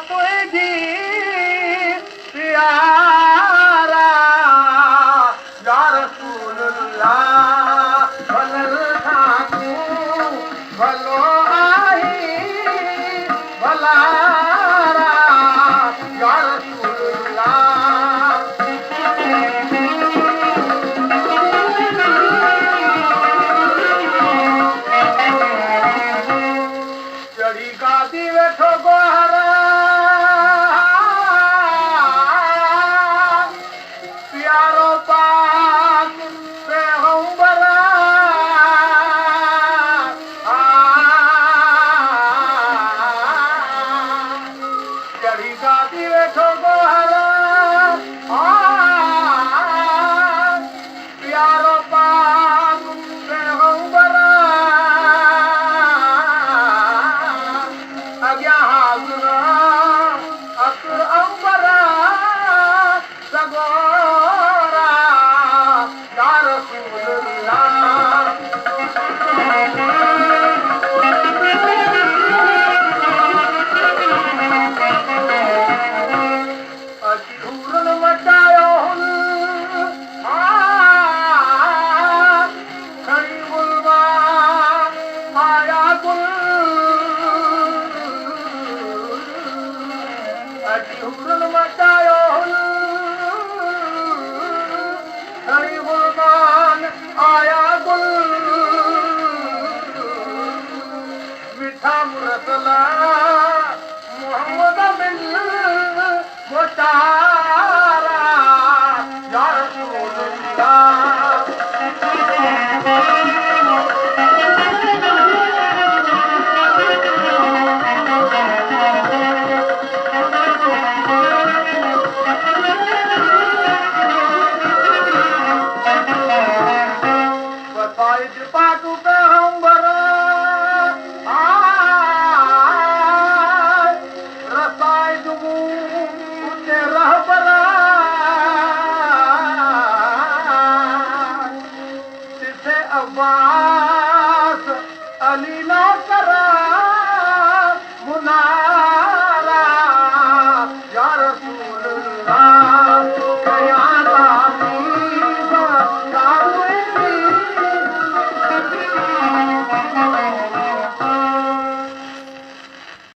तुझी प्यारा या रसूल अल्लाह भलल खातू भलो आई भलारा या रसूल अल्लाह चढ़ी गादी वेठो गोहरा प्यारो पाक पैगंबरा चढ़ी गादी वेठो गोहरा प्यारो पाक पैगंबरा अॻियां हाज़िर असुर अंबरा सगोरा या रसूल अल्लाह अची हूरन मचायो हुन खड़ी गुलवा आया गुल अची हूरन मचायो हुन खड़ी गुलमान आया गुल मिठा मुरसला मोहम्मद बिन मुतारा या रसूल अल्लाह बताइज पाकू पैगंबर रसाइज मुझे रहबरा तिथे अब्बास अली ना